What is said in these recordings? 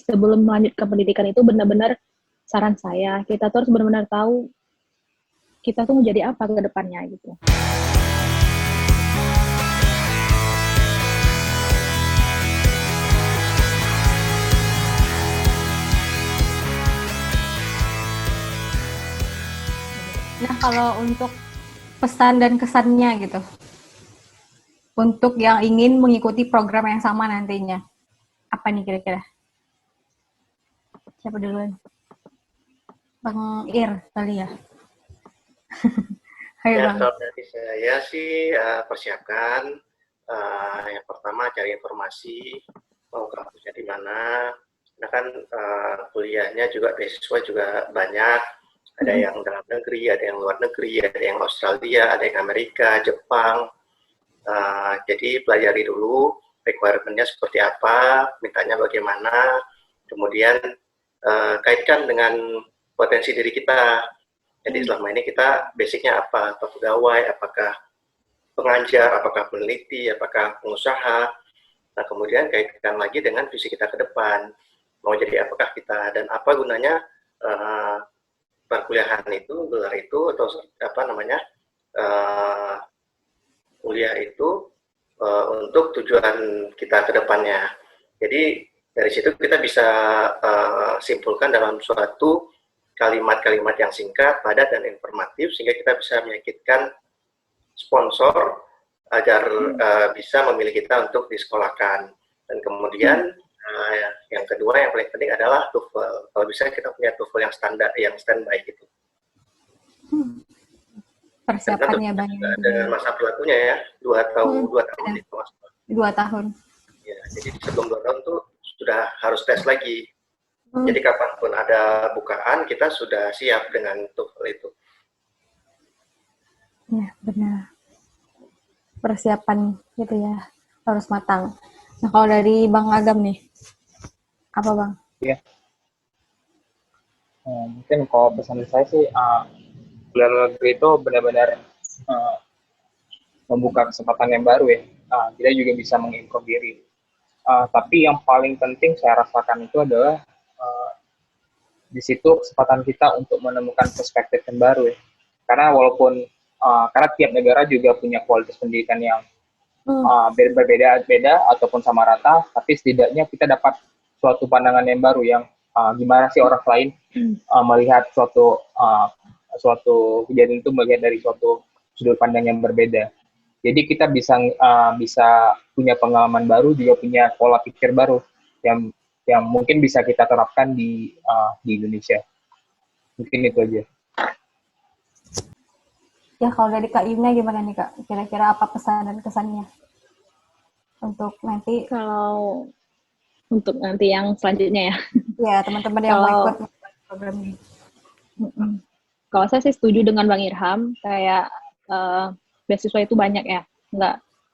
sebelum melanjutkan pendidikan itu benar-benar saran saya, kita tuh harus benar-benar tahu kita tuh mau jadi apa ke depannya gitu. Nah, kalau untuk pesan dan kesannya gitu, untuk yang ingin mengikuti program yang sama nantinya, apa nih kira-kira? Siapa duluan? Bang Ir kali ya? Ayo Ya, Bang. kalau dari saya sih persiapkan yang pertama cari informasi mau kampusnya di mana. Nah kan kuliahnya juga beasiswa juga banyak. Ada yang dalam negeri, ada yang luar negeri, ada yang Australia, ada yang Amerika, Jepang. Jadi pelajari dulu requirement-nya seperti apa, mintanya bagaimana, kemudian kaitkan dengan potensi diri kita. Jadi selama ini kita basicnya apa pegawai, apakah pengajar, apakah peneliti, apakah pengusaha. Nah kemudian kaitkan lagi dengan visi kita ke depan. Mau jadi apakah kita dan apa gunanya perkuliahan itu, gelar itu atau apa namanya kuliah itu untuk tujuan kita ke depannya. Jadi dari situ kita bisa simpulkan dalam suatu kalimat-kalimat yang singkat, padat, dan informatif sehingga kita bisa meyakinkan sponsor agar bisa memilih kita untuk disekolahkan. Dan kemudian yang kedua yang paling penting adalah TOEFL. Kalau bisa kita punya TOEFL yang standar, yang standby gitu. Persiapannya banyak. Dengan masa berlakunya ya 2 tahun itu mas. 2 tahun. Ya, jadi sebelum 2 tahun tuh sudah harus tes lagi. Jadi kapanpun ada bukaan kita sudah siap dengan TOEFL itu. Ya benar. Persiapan gitu ya harus matang. Nah kalau dari Bang Agam nih, apa Bang? Iya. Mungkin kalau pesan saya sih kuliah negeri itu benar-benar membuka kesempatan yang baru ya. Kita juga bisa mengimprove diri. Tapi yang paling penting saya rasakan itu adalah di situ kesempatan kita untuk menemukan perspektif yang baru ya. Karena walaupun karena tiap negara juga punya kualitas pendidikan yang berbeda ataupun sama rata, tapi setidaknya kita dapat suatu pandangan yang baru yang gimana sih orang lain melihat suatu kejadian itu melihat dari suatu sudut pandang yang berbeda. Jadi kita bisa punya pengalaman baru, juga punya pola pikir baru yang mungkin bisa kita terapkan di Indonesia. Mungkin itu aja. Ya kalau dari Kak Yuna gimana nih Kak? Kira-kira apa pesan dan kesannya untuk nanti? Kalau untuk nanti yang selanjutnya ya. Ya teman-teman yang mau ikut program ini. Kalau saya sih setuju dengan Bang Irham, kayak beasiswa itu banyak ya,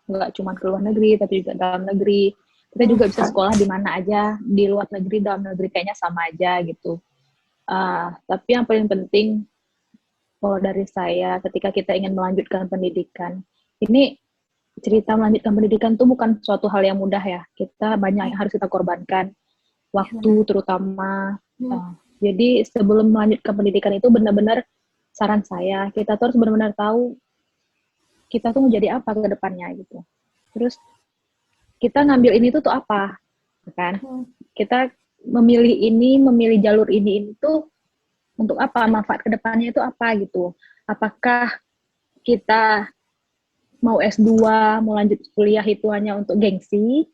nggak cuma ke luar negeri tapi juga dalam negeri. Kita juga bisa sekolah di mana aja, di luar negeri, dalam negeri kayaknya sama aja gitu. Tapi yang paling penting kalau dari saya, ketika kita ingin melanjutkan pendidikan, ini cerita melanjutkan pendidikan itu bukan suatu hal yang mudah ya. Kita banyak yang harus kita korbankan, waktu terutama. Jadi sebelum melanjutkan pendidikan itu benar-benar saran saya, kita tuh harus benar-benar tahu kita tuh mau jadi apa ke depannya gitu. Terus kita ngambil ini tuh apa, kan? Kita memilih jalur ini tuh untuk apa, manfaat ke depannya itu apa gitu. Apakah kita mau S2, mau lanjut kuliah itu hanya untuk gengsi,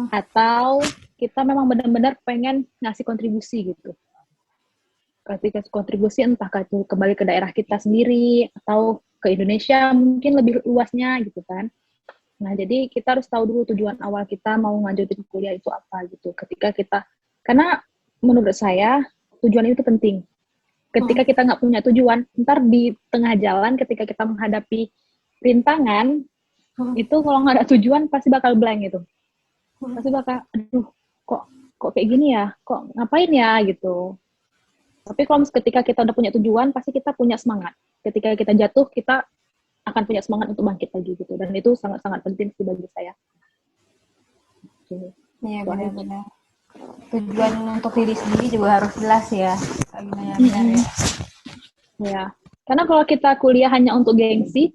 atau kita memang benar-benar pengen ngasih kontribusi gitu. Ketika kontribusi entah kembali ke daerah kita sendiri, atau ke Indonesia mungkin lebih luasnya gitu kan. Nah jadi kita harus tahu dulu tujuan awal kita mau lanjutin kuliah itu apa gitu. Karena menurut saya tujuan itu penting. Ketika kita nggak punya tujuan, ntar di tengah jalan ketika kita menghadapi rintangan, itu kalau nggak ada tujuan pasti bakal blank gitu. Pasti bakal, aduh, kok kayak gini ya, kok ngapain ya gitu. Tapi kalau ketika kita udah punya tujuan, pasti kita punya semangat. Ketika kita jatuh, kita akan punya semangat untuk bangkit lagi gitu. Dan itu sangat-sangat penting sih bagi saya. Iya benar-benar. tujuan untuk diri sendiri juga harus jelas ya. Gimana benar ya. Ya, karena kalau kita kuliah hanya untuk gengsi,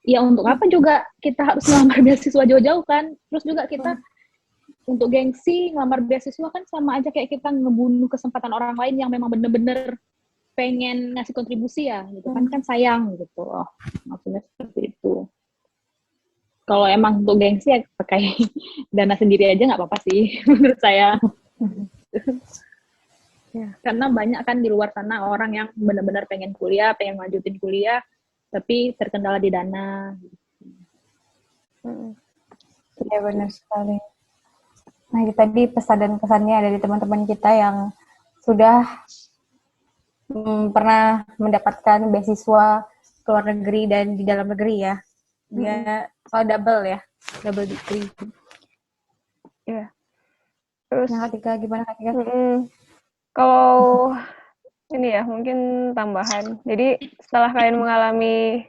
ya untuk apa juga kita harus ngelamar beasiswa jauh-jauh kan? Terus juga kita untuk gengsi ngelamar beasiswa kan sama aja kayak kita ngebunuh kesempatan orang lain yang memang bener-bener pengen ngasih kontribusi ya, gitu kan sayang gitu. Oh, maksudnya seperti itu. Kalau emang untuk gengsi ya pakai dana sendiri aja nggak apa-apa sih menurut saya. Ya, karena banyak kan di luar sana orang yang benar-benar pengen kuliah, pengen lanjutin kuliah, tapi terkendala di dana. Ya benar sekali. Nah itu tadi pesan dan pesannya dari teman-teman kita yang sudah pernah mendapatkan beasiswa ke luar negeri dan di dalam negeri ya. Dia double degree. Ya. Terus Nah, Katika, gimana Katika? Kalau ini ya mungkin tambahan. Jadi setelah kalian mengalami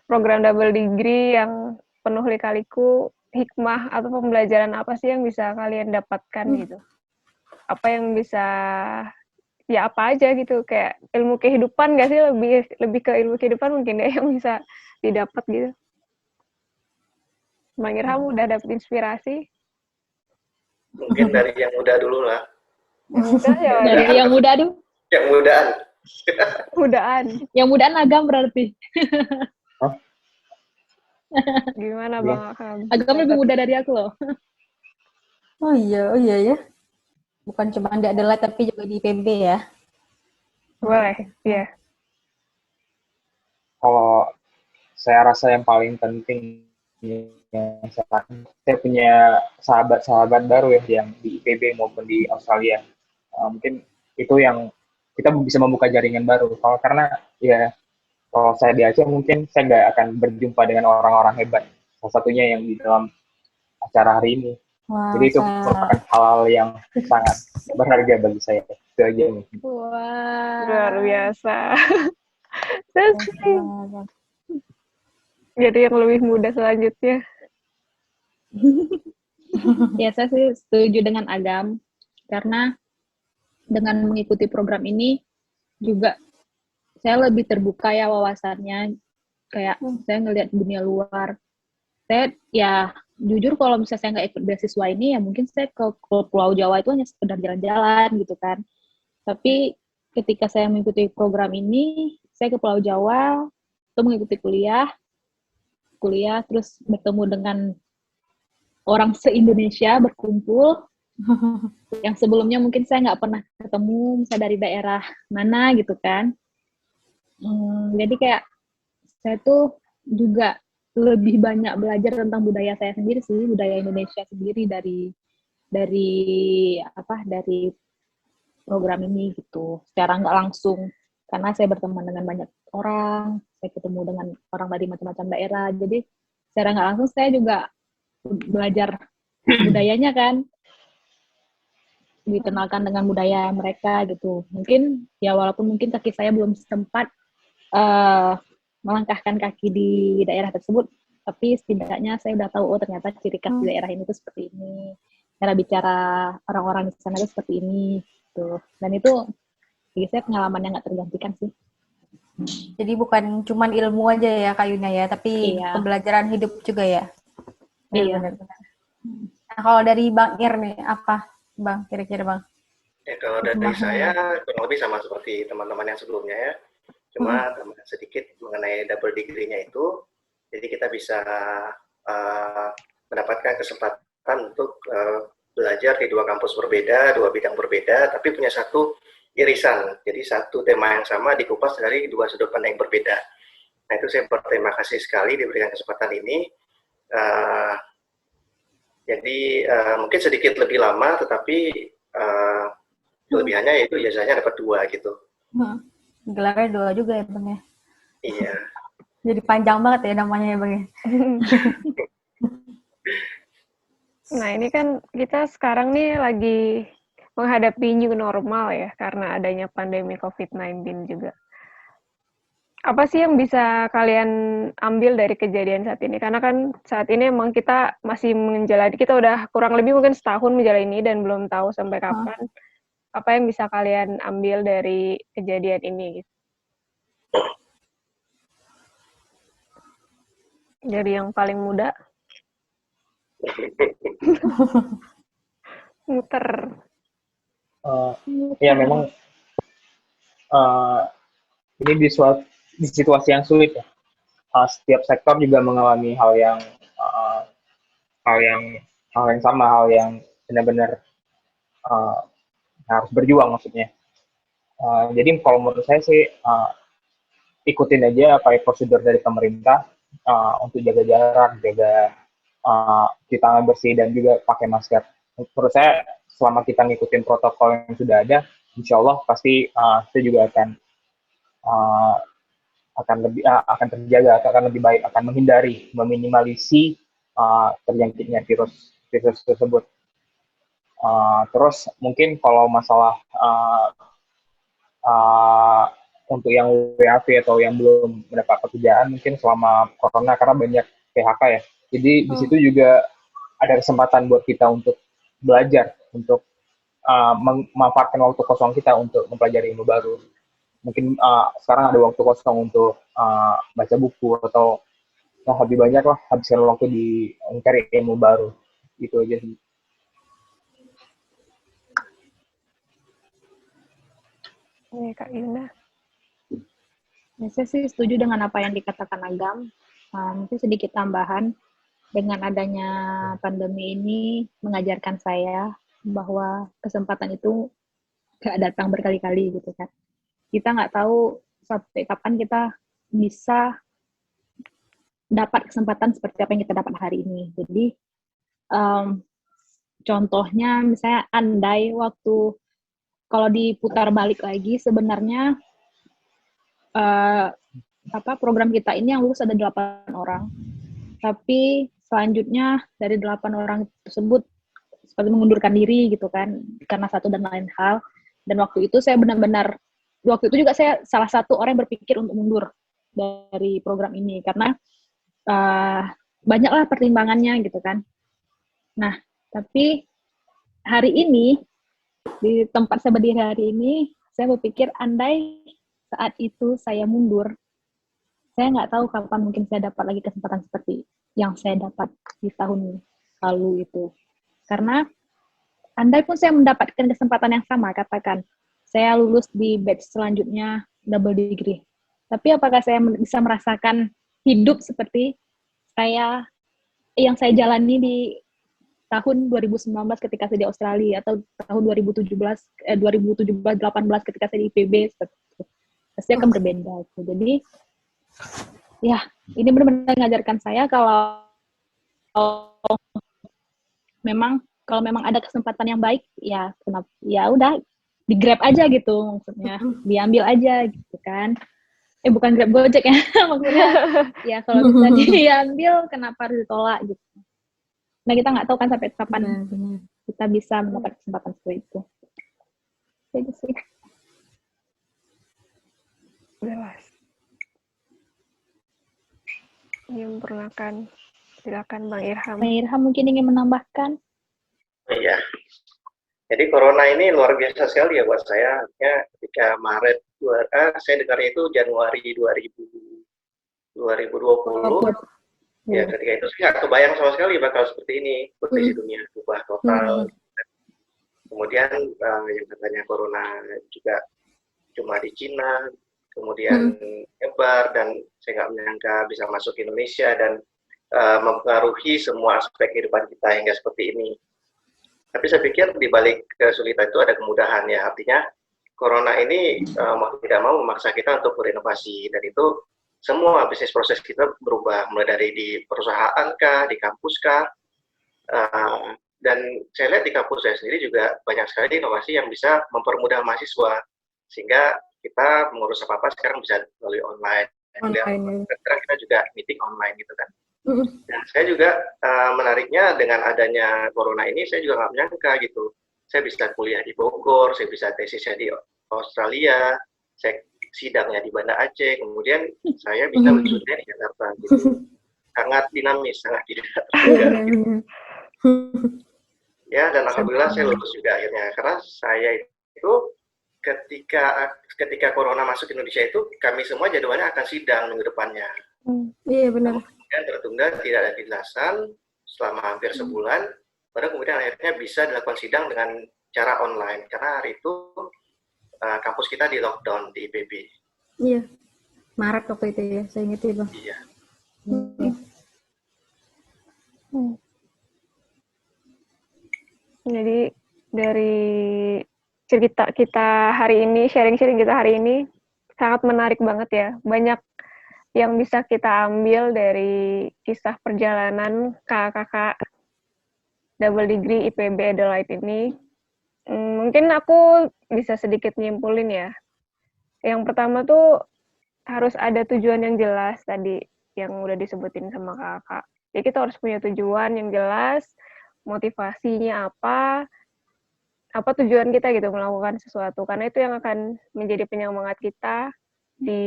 program double degree yang penuh lika-liku, hikmah atau pembelajaran apa sih yang bisa kalian dapatkan gitu? Apa yang bisa ya apa aja gitu, kayak ilmu kehidupan nggak sih, lebih ke ilmu kehidupan mungkin ya yang bisa didapat gitu. Bang Irham udah dapet inspirasi? Mungkin dari yang muda dulu lah. Dari yang muda tuh. Yang mudaan. Mudaan. Yang mudaan agam berarti. Gimana Bang Akam? Agam lebih muda dari aku loh. Oh iya ya. Bukan cuma di Adelaide tapi juga di PB ya. Boleh, iya. Kalau saya rasa yang paling penting yang saya punya sahabat-sahabat baru ya yang di IPB maupun di Australia. Mungkin itu yang kita bisa membuka jaringan baru. Karena ya kalau saya di Aceh mungkin saya nggak akan berjumpa dengan orang-orang hebat. Salah satunya yang di dalam acara hari ini. Wah, Jadi itu merupakan hal yang sangat berharga bagi saya. Itu aja mungkin. Wah. Luar biasa. Jadi yang lebih muda selanjutnya. Ya, saya sih setuju dengan Agam. Karena dengan mengikuti program ini juga saya lebih terbuka ya wawasannya. Kayak saya ngelihat dunia luar. Saya ya jujur kalau misalnya saya nggak ikut beasiswa ini ya mungkin saya ke Pulau Jawa itu hanya sekedar jalan-jalan gitu kan. Tapi ketika saya mengikuti program ini, saya ke Pulau Jawa untuk mengikuti kuliah terus bertemu dengan orang se-Indonesia berkumpul yang sebelumnya mungkin saya nggak pernah ketemu, misalnya dari daerah mana gitu kan. Jadi kayak saya tuh juga lebih banyak belajar tentang budaya saya sendiri sih, budaya Indonesia sendiri dari program ini gitu. Secara nggak langsung, karena saya berteman dengan banyak orang, saya ketemu dengan orang dari macam-macam daerah. Jadi secara nggak langsung saya juga belajar budayanya kan, dikenalkan dengan budaya mereka gitu. Mungkin ya walaupun mungkin kaki saya belum sempat melangkahkan kaki di daerah tersebut, tapi setidaknya saya udah tahu oh ternyata ciri khas di daerah ini tuh seperti ini, cara bicara orang-orang di sana tuh seperti ini gitu. Dan itu bagi saya pengalaman yang nggak tergantikan sih. Jadi bukan cuma ilmu aja ya Kak Yuna ya, tapi pembelajaran hidup juga ya. Iya. Benar-benar. Nah, kalau dari Bang Ir nih, apa Bang kira-kira Bang? Ya, kalau dari saya kurang lebih sama seperti teman-teman yang sebelumnya ya. Cuma tambah sedikit mengenai double degree-nya itu, jadi kita bisa mendapatkan kesempatan untuk belajar di dua kampus berbeda, dua bidang berbeda, tapi punya satu irisan. Jadi satu tema yang sama dikupas dari dua sudut pandang yang berbeda. Nah itu saya berterima kasih sekali diberikan kesempatan ini. Jadi mungkin sedikit lebih lama, tetapi kelebihannya yaitu biasanya dapat 2 gitu. Gelarnya 2 juga ya Bang ya? Iya. Jadi panjang banget ya namanya ya Bang ya? Nah ini kan kita sekarang nih lagi menghadapi new normal ya, karena adanya pandemi COVID-19 juga. apa sih yang bisa kalian ambil dari kejadian saat ini? Karena kan saat ini emang kita masih menjalani, kita udah kurang lebih mungkin setahun menjalani dan belum tahu sampai kapan. Apa yang bisa kalian ambil dari kejadian ini? Gitu. Dari yang paling muda. Muter. Ya memang ini di situasi yang sulit ya. Setiap sektor juga mengalami hal yang sama, hal yang benar-benar harus berjuang maksudnya. Jadi kalau menurut saya sih ikutin aja apa prosedur dari pemerintah untuk jaga jarak, jaga cuci tangan bersih dan juga pakai masker. Menurut saya selama kita ngikutin protokol yang sudah ada, insya Allah pasti kita juga akan terjaga, akan lebih baik, akan menghindari, meminimalisi terjangkitnya virus tersebut. Terus mungkin kalau masalah untuk yang WAV atau yang belum mendapat pekerjaan mungkin selama corona karena banyak PHK ya. Jadi di situ juga ada kesempatan buat kita untuk belajar, untuk memanfaatkan waktu kosong kita untuk mempelajari ilmu baru. Mungkin sekarang ada waktu kosong untuk baca buku atau lebih banyak lah habiskan waktu di mencari ilmu baru. Itu aja sih. Ini Kak Yuna. Saya sih setuju dengan apa yang dikatakan Agam. Mungkin sedikit tambahan, dengan adanya pandemi ini mengajarkan saya bahwa kesempatan itu gak datang berkali-kali gitu kan. Kita nggak tahu sampai kapan kita bisa dapat kesempatan seperti apa yang kita dapat hari ini. Jadi contohnya misalnya andai waktu kalau diputar balik lagi sebenarnya program kita ini yang lulus ada 8 orang. Tapi selanjutnya dari 8 orang tersebut seperti mengundurkan diri gitu kan karena satu dan lain hal. Dan waktu itu saya waktu itu juga saya salah satu orang yang berpikir untuk mundur dari program ini karena banyaklah pertimbangannya gitu kan. Nah, tapi hari ini di tempat saya berdiri hari ini, saya berpikir andai saat itu saya mundur, saya nggak tahu kapan mungkin saya dapat lagi kesempatan seperti yang saya dapat di tahun lalu itu. Karena andai pun saya mendapatkan kesempatan yang sama, katakan saya lulus di batch selanjutnya double degree, tapi apakah saya bisa merasakan hidup seperti yang saya jalani di tahun 2019 ketika saya di Australia atau tahun 2018 ketika saya di IPB seperti itu. Pasti akan berbeda. Jadi ya ini benar-benar mengajarkan saya kalau memang ada kesempatan yang baik ya kenapa ya udah di grab aja gitu maksudnya diambil aja gitu kan. Bukan grab Gojek ya maksudnya ya kalau bisa diambil kenapa harus ditolak gitu. Nah kita nggak tahu kan sampai kapan kita bisa mendapat kesempatan seperti itu. Jadi sih. Jelas. Menyempurnakan. Silakan Bang Irham. Bang Irham mungkin ingin menambahkan? Iya. Jadi corona ini luar biasa sekali ya buat saya. Ya, ketika Maret, saya dengarnya itu Januari 2020. Ya, ketika itu saya nggak kebayang sama sekali bakal seperti ini, kondisi dunia berubah total. Kemudian yang katanya corona juga cuma di Cina, kemudian nyebar dan saya nggak menyangka bisa masuk ke Indonesia dan mempengaruhi semua aspek kehidupan kita hingga seperti ini. Tapi saya pikir di balik kesulitan itu ada kemudahan ya, artinya corona ini mau tidak mau memaksa kita untuk berinovasi dan itu semua bisnis proses kita berubah, mulai dari di perusahaan kah, di kampus kah, dan saya lihat di kampus saya sendiri juga banyak sekali inovasi yang bisa mempermudah mahasiswa, sehingga kita mengurus apa-apa sekarang bisa melalui online. Sekarang kita juga meeting online gitu kan. Dan saya juga menariknya dengan adanya corona ini, saya juga nggak menyangka gitu. Saya bisa kuliah di Bogor, saya bisa tesisnya di Australia, saya sidangnya di Banda Aceh, kemudian saya bisa wisudanya di Jakarta gitu. Sangat dinamis, sangat tidak terduga. Ya, dan alhamdulillah saya lulus juga akhirnya, karena saya itu ketika corona masuk Indonesia itu kami semua jadwalnya akan sidang minggu depannya. Iya benar. Kemudian tertunda, tidak ada kejelasan selama hampir sebulan, baru kemudian akhirnya bisa dilakukan sidang dengan cara online, karena hari itu kampus kita di lockdown di IPB. Iya. Maret waktu itu ya, saya ingat ya Bang. Iya. Jadi dari cerita kita hari ini, sharing-sharing kita hari ini sangat menarik banget ya. Banyak yang bisa kita ambil dari kisah perjalanan kakak-kakak double degree IPB Adelaide ini. Mungkin aku bisa sedikit nyimpulin ya. Yang pertama tuh harus ada tujuan yang jelas tadi yang udah disebutin sama kakak. Jadi kita harus punya tujuan yang jelas, motivasinya apa tujuan kita gitu melakukan sesuatu, karena itu yang akan menjadi penyemangat kita di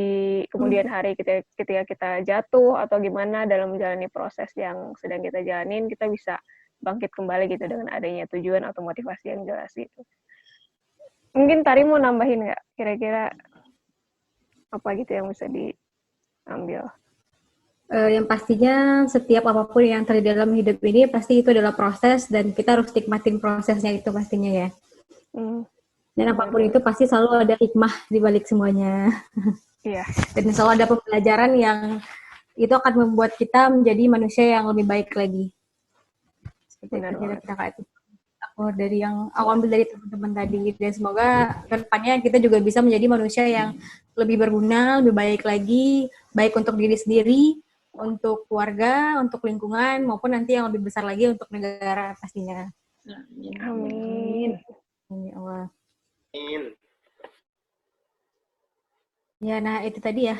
kemudian hari ketika kita jatuh atau gimana dalam menjalani proses yang sedang kita jalanin, kita bisa bangkit kembali gitu dengan adanya tujuan atau motivasi yang jelas gitu. Mungkin Tari mau nambahin nggak kira-kira apa gitu yang bisa diambil? Yang pastinya setiap apapun yang terjadi dalam hidup ini pasti itu adalah proses dan kita harus nikmatin prosesnya itu pastinya ya. Dan apapun itu pasti selalu ada hikmah di balik semuanya. Iya. Dan selalu ada pembelajaran yang itu akan membuat kita menjadi manusia yang lebih baik lagi. Seperti itu kakak itu. Aku dari yang aku ambil dari teman-teman tadi, dan semoga kedepannya kita juga bisa menjadi manusia yang lebih berguna, lebih baik lagi, baik untuk diri sendiri, untuk keluarga, untuk lingkungan, maupun nanti yang lebih besar lagi untuk negara pastinya. Amin. Ya Allah. Amin. Ya, nah itu tadi ya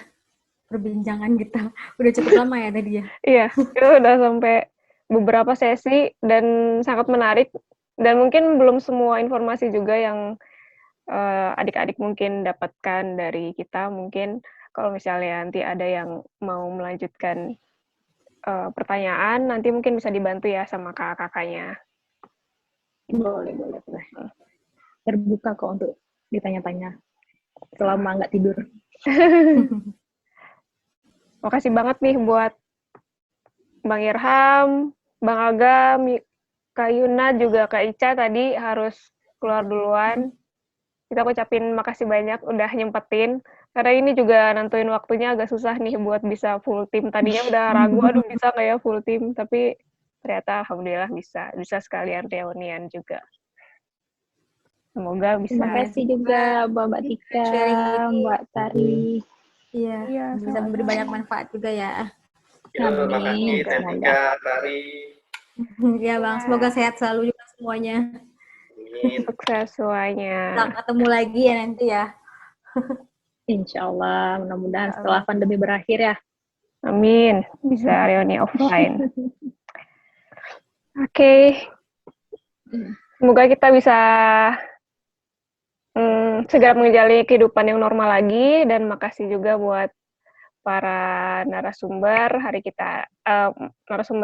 perbincangan kita. Udah cukup lama ya tadi ya. Iya, itu udah sampai beberapa sesi dan sangat menarik. Dan mungkin belum semua informasi juga yang adik-adik mungkin dapatkan dari kita. Mungkin kalau misalnya nanti ada yang mau melanjutkan pertanyaan, nanti mungkin bisa dibantu ya sama kakak-kakaknya. Boleh. Terbuka kok untuk ditanya-tanya selama nggak tidur. Makasih banget nih buat Bang Irham, Bang Agam, Kak Yuna, juga Kak Ica tadi harus keluar duluan. Kita ucapin makasih banyak udah nyempetin. Karena ini juga nentuin waktunya agak susah nih buat bisa full tim. Tadinya udah ragu, aduh bisa nggak ya full tim. Tapi ternyata alhamdulillah bisa. Bisa sekalian reunian juga. Semoga bisa. Terima kasih juga Mbak Tika, Mbak Tari. Iya, bisa memberi banyak manfaat juga ya. Terima kasih Tika, Tari. Ya Bang, semoga sehat selalu juga semuanya. Amin. Sukses semuanya. Kita ketemu lagi ya nanti ya. Insya Allah, mudah-mudahan setelah pandemi berakhir ya. Amin. Bisa reuni offline. Oke. Semoga kita bisa segera menjalani kehidupan yang normal lagi, dan makasih juga buat para narasumber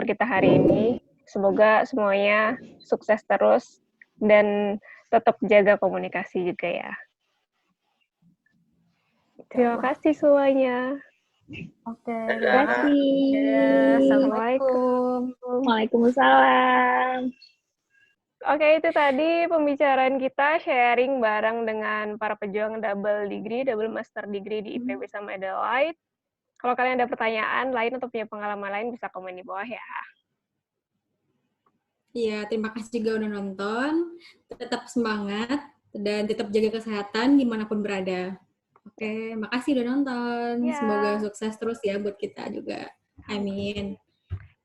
kita hari ini. Semoga semuanya sukses terus dan tetap jaga komunikasi juga ya. Terima kasih semuanya. Oke. Terima kasih. Assalamualaikum. Waalaikumsalam. Oke, itu tadi pembicaraan kita, sharing bareng dengan para pejuang double master degree di IPB sama Adelaide. Kalau kalian ada pertanyaan lain atau punya pengalaman lain, bisa komen di bawah ya. Iya, terima kasih juga udah nonton. Tetap semangat dan tetap jaga kesehatan dimanapun berada. Oke, makasih udah nonton. Ya. Semoga sukses terus ya buat kita juga. Amin.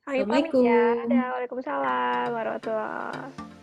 Assalamualaikum. Waalaikumsalam warahmatullahi wabarakatuh.